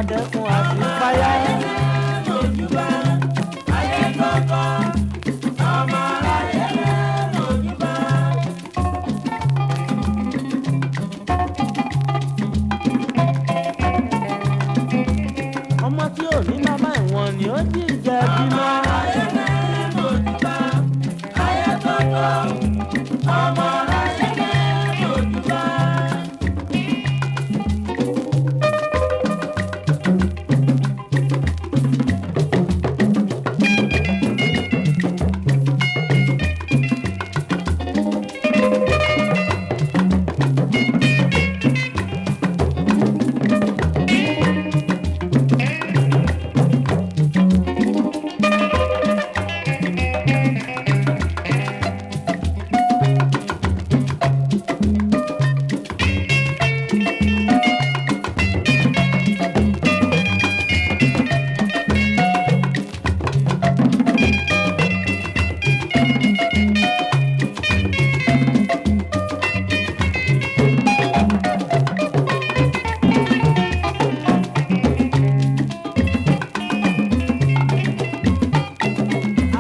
dẹ́kun àti fáyà. Mojúbà ayé gbọ́gbọ́ ọmọ aráyé mojúbà. Ọmọ tí ò ní bàbá ìwọ̀n ni ó jí jẹ bímọ. Ayé mojúbà ayé gbọ́gbọ́ ọmọ aráyé mojúbà.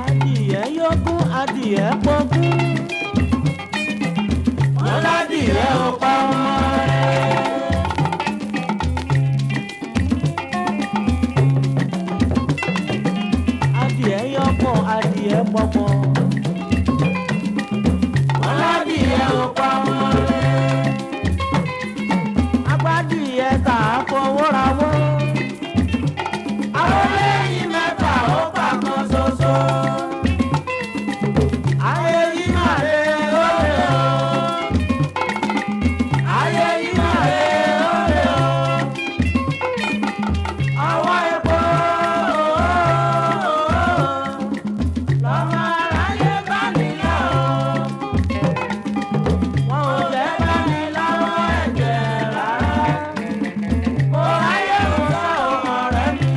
Adìyẹ yógún, adìyẹ pọ́gún. Wọ́n ládìyẹ ò pa ọmọ rẹ̀. Adìyẹ yọpọ̀, adìyẹ pọ̀pọ̀. Wọ́n ládìyẹ ò pa ọmọ rẹ̀. Agbádìyẹ tà á fọwọ́ rawọ́. Àwọn lẹ́yìn mẹ́fà ó pa kan ṣoṣo. Ayé yìí máa lé lóde o. Ayé yìí máa lé lóde o. Ọwọ́ epo lọ́mọ aráyé bá nílò o. Wọ́n ò jẹ́ Bá ní lọ́wọ́ ẹ̀jẹ̀ rárá. Mo ráyè mo sọ ọ̀rẹ́ mi.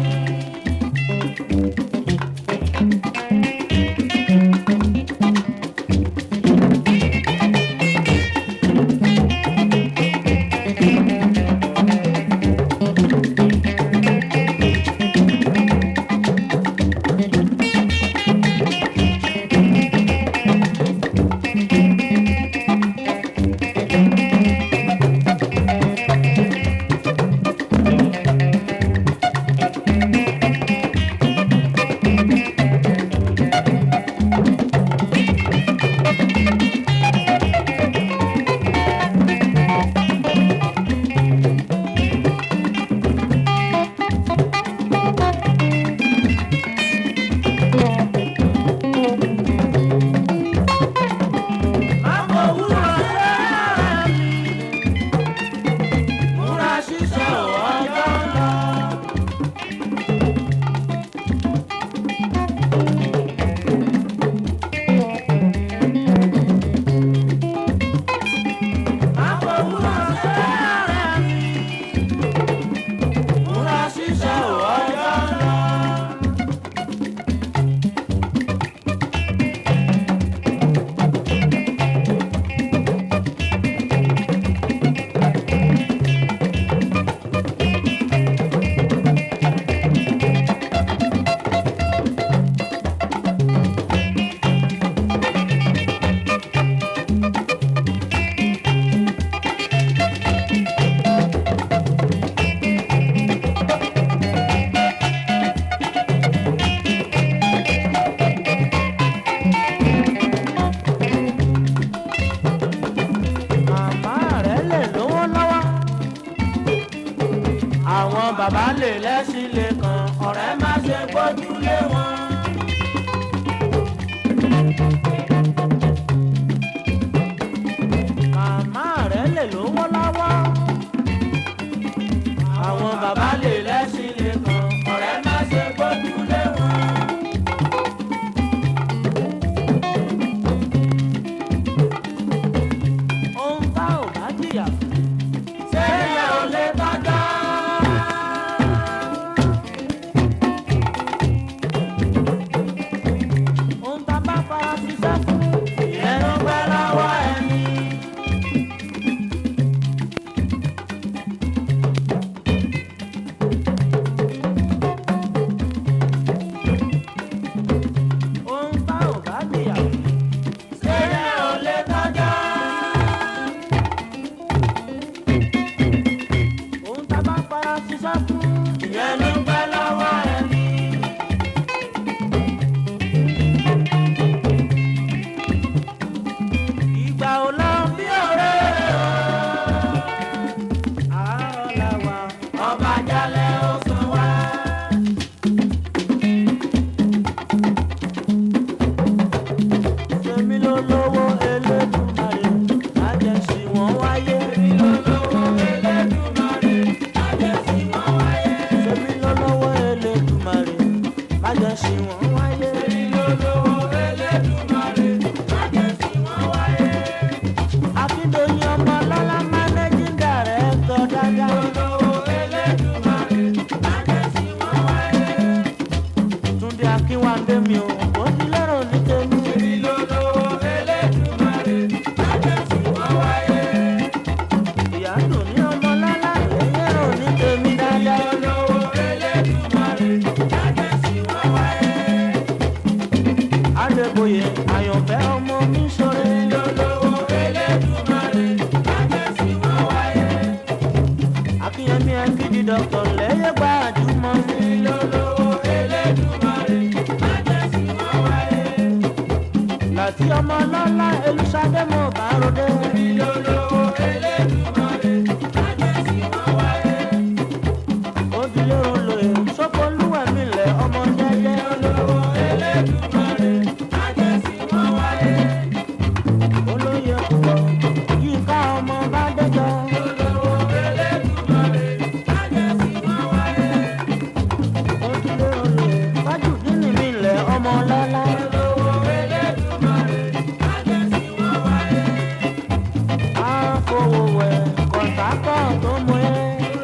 Máa wúrọ̀ lẹ́rẹ̀ mi. Múra ṣíṣe ọjọ́ lọ. Máa wúrọ̀ lẹ́rẹ̀ mi. Múra ṣíṣe ọjọ́ lọ. màmá rẹ̀ lè lówó lọ́wọ́. Àwọn bàbá lè lẹ́sìn lè kàn, ọ̀rẹ́ má ṣe gbójúlé wọn. Màmá rẹ̀ lè lówó lọ́wọ́. Àwọn bàbá lè lẹ́sìn lè kàn, ọ̀rẹ́ má ṣe gbójúlé wọn. Ohun tá ò bá jìyà fún. Ṣé ilé ò lè tọ́jọ́? ṣiṣẹ́ fún. ìyẹn ló pẹ́ lọ́wọ́ ẹni. Ìgbà ò lọ bí ọ̀rẹ́ o. Àárọ̀ la wà. ọba jalẹ̀ ó sún wá. Ṣèmi ló lówó Elédùmarè, má jẹ́ ṣì wọ́n wáyé. èmi ló lówó Elédùmarè, má jẹ́ sí wọn wáyé. Ṣèmi ló lówó Elédùmarè, má jẹ́ ṣì wọ́n wáyé. èmi ló lówó Elédùmarè, má jẹ́ sí wọn wáyé. Akíndóyin ọmọ lọ́lá managing director dáadáa. lówó Elédùmarè, má jẹ́ sí wọn wáyé. Túndé Akínwándé mi ò kó sí lérò ní tèmi. èmi ló lówó Elédùmarè, má jẹ́ sí wọn wáyé. Ìyá dùn ní ọmọ lọ́lá lérò ní tèmi dáadáa. lówó Elédùmarè, má jẹ́ sí wọn wáyé. Adébóyè àyànfẹ́ ọmọ mi ṣoore. lówó Elédùmarè, má jẹ́ sí wọn wáyé. Akínyẹmí ẹ̀kídì dọ́kítọ̀ lẹ́yẹ gbajúmọ̀ mi. lówó Elédùmarè, má jẹ́ sí wọn wáyé. Láti ọmọ lọ́lá Elúṣadé mo bá ròde. lówó Elédùmarè, má jẹ́ sí wọn wáyé. Ojúlé olóye sọ́kòlúwẹ̀ mi lẹ̀ ọmọ jẹ́jẹ́. lówó Elédùmarè, má jẹ́ sí wọn wáyé. Olóyè púpọ̀ Yinka ọmọ bá dẹ́jọ́. lówó Elédùmarè, má jẹ́ sí wọn wáyé. Ojúlé olóye Fájùdínì mi lẹ̀ ọmọ lọ́lá. lówó Elédùmarè, má jẹ́ sí wọn wáyé. Àfọwọ́wẹ̀ kọ̀ǹtàkọ̀ tó mọ ẹ́.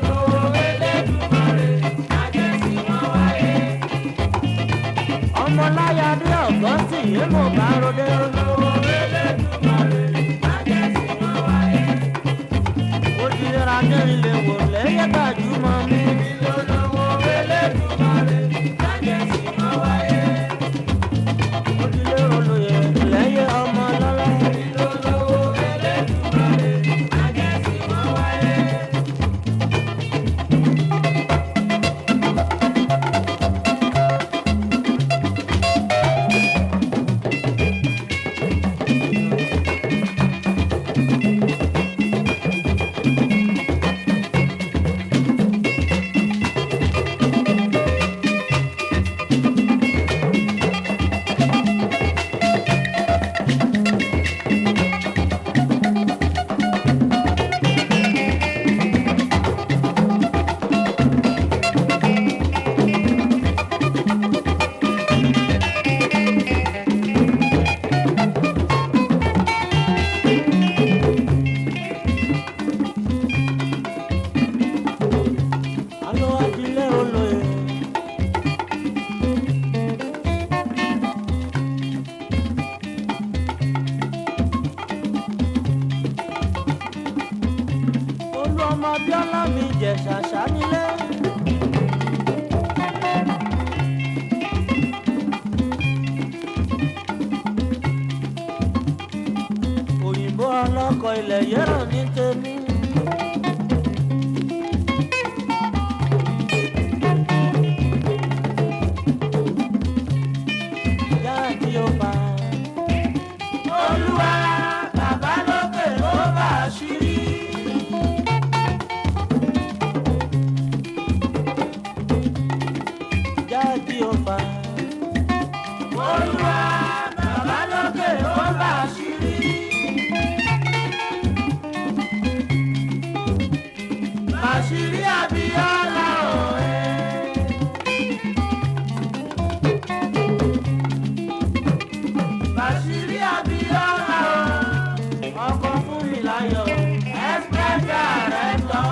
lówó Elédùmarè, má jẹ́ sí wọn wáyé. Ọmọláyàdé ọ̀gọ́sì yé mo bá ròde. lówó Elédùmarè, má jẹ́ sí wọn wáyé. Ojúlé Radérin lè wò lẹ́yẹ gbajúmọ̀ mi. lówó Elédùmarè, má jẹ́ sí wọn wáyé. Ojúlé olóye lẹ́yẹ ọmọ lọ́lá. lówó Elédùmarè, má jẹ́ sí wọn wáyé. Alo Ojúlé olóye. Olú ọmọ Bíọ́lá mi jẹ̀ ṣàṣà nílé. Òyìnbó ọlọ́kọ̀ ilẹ̀ yẹ́rọ̀ ní tèmi. Jáde ó pa. Olúwa, bàbá lókè ló bá àṣírí. Jáde ó pa. Olúwa, bàbá lókè ló bá àṣírí. Àṣírí Abíọ́lá òye. Àṣírí Abíọ́lá òye. Ọkọ fún mi láyọ̀. Express director.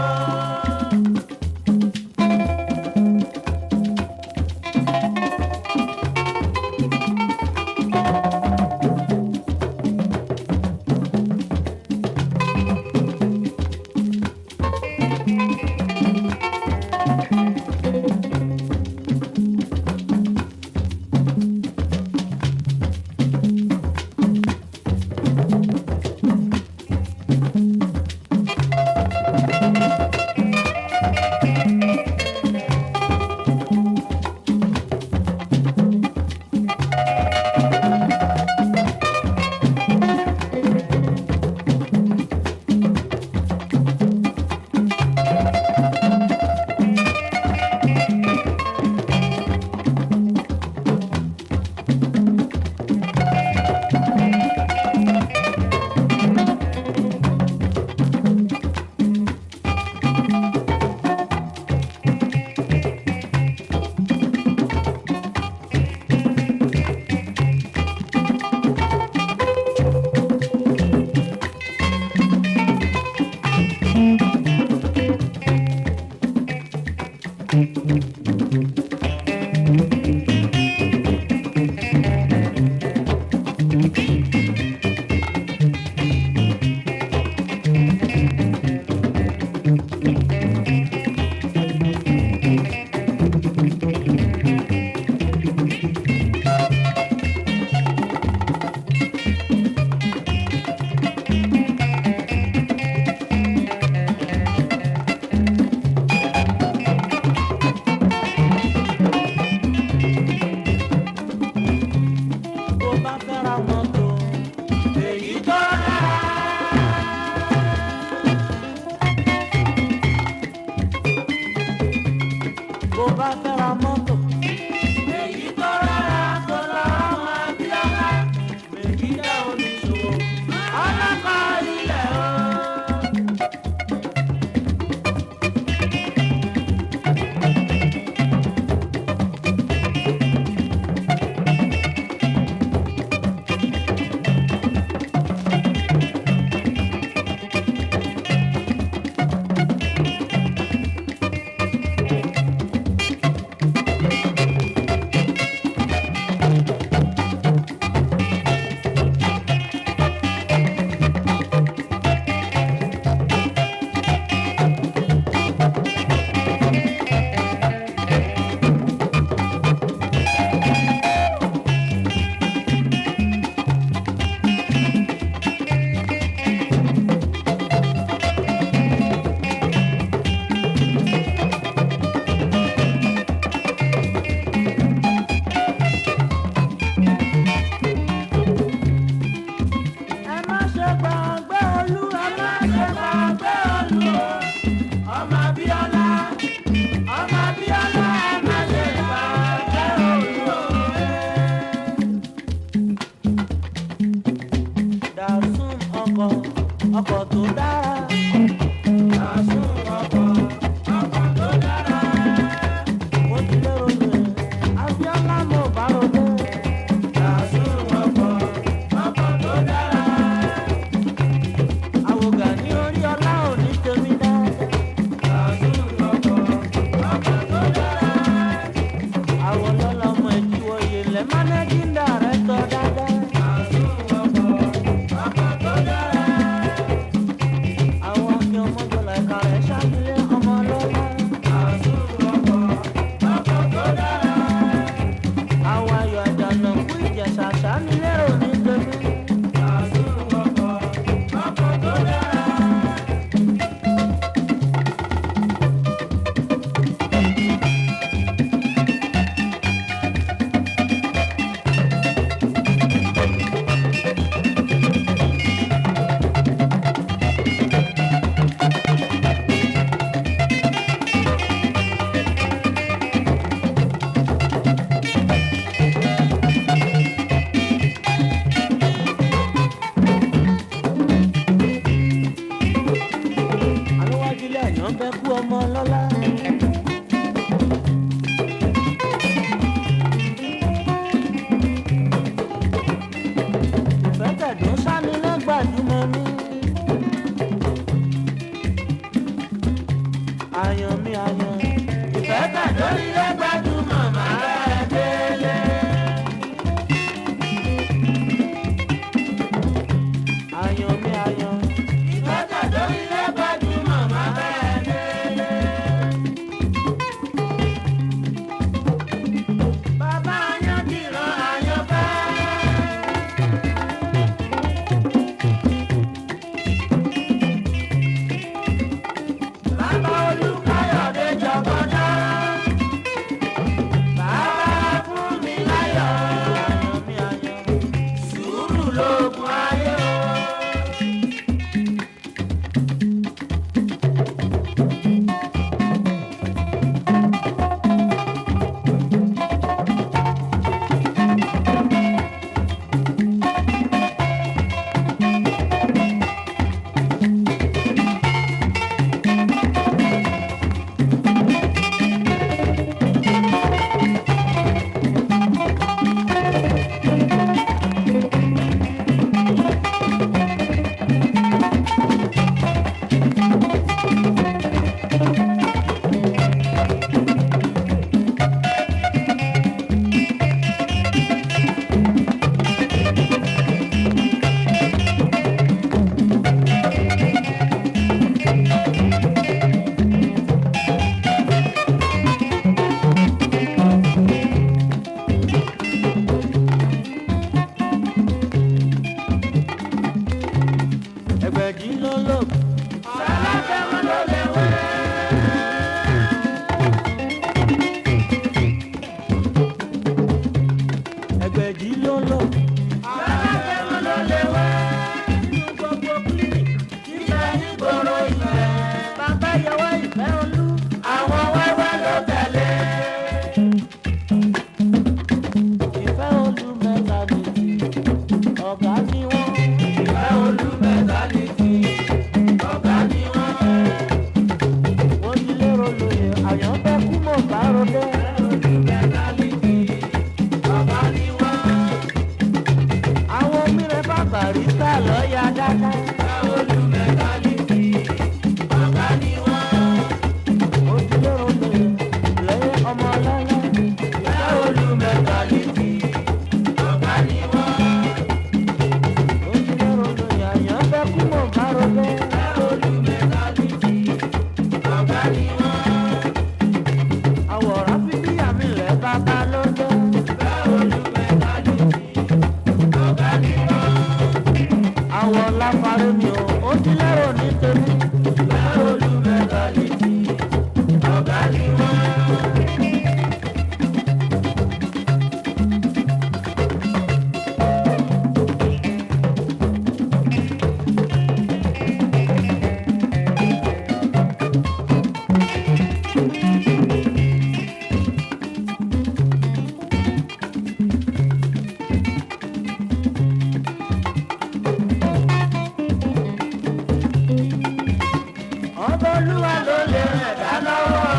ló lè rẹ̀ dá lọ́wọ́.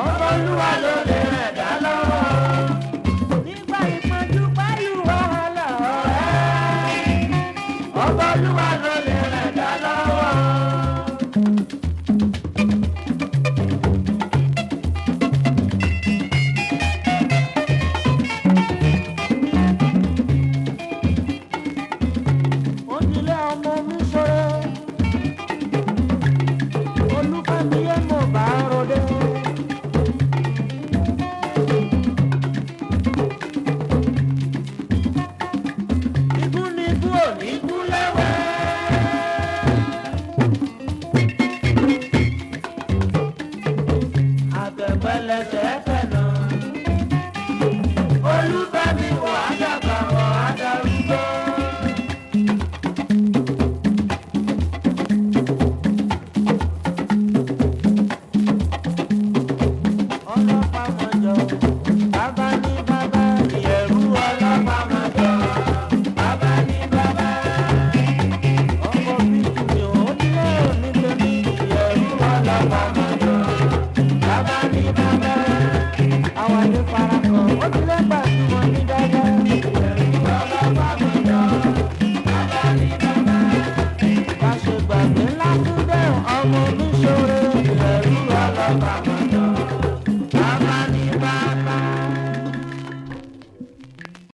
Ọba Olúwa ló lè rẹ̀ dá lọ́wọ́. Nígbà ìpọ́njú pẹ̀lú wàhálà ọ̀rẹ́. Ọba Olúwa ló lè rẹ̀ dá lọ́wọ́. Ojúlé ọmọ mi ṣoore. Olúfẹ́mi yé mo bá ròde. Ikú ni ikú ò ní kú lẹ́wẹ́. Àgbẹ̀gbẹ̀lẹ̀sẹ̀ fẹ̀nà. Olúfẹ́mi wọ̀ á dàgbà wọ̀ á darúgbó. Ọlọ́pàá mọ̀jọ, bàbá ní bàbá, ìyẹ̀rú ọlọ́pàá mọ̀jọ, bàbá ní bàbá. Ọkọ̀ bíi mi ò nílé òní tèmi, ìyẹ̀rú ọlọ́pàá mọ̀jọ, bàbá ní bàbá. Àwọn àlè farakọ̀, ó ti lẹ́gbà tí wọ́n ní dáadáa. Ìyẹ̀rú ọlọ́pàá mọ̀jọ, bàbá ní bàbá. Bá ṣe gbàgbé ńlá tún dẹ̀ ọmọ mi ṣoore, ìyẹ̀rú ọlọ́pàá mọ̀jọ.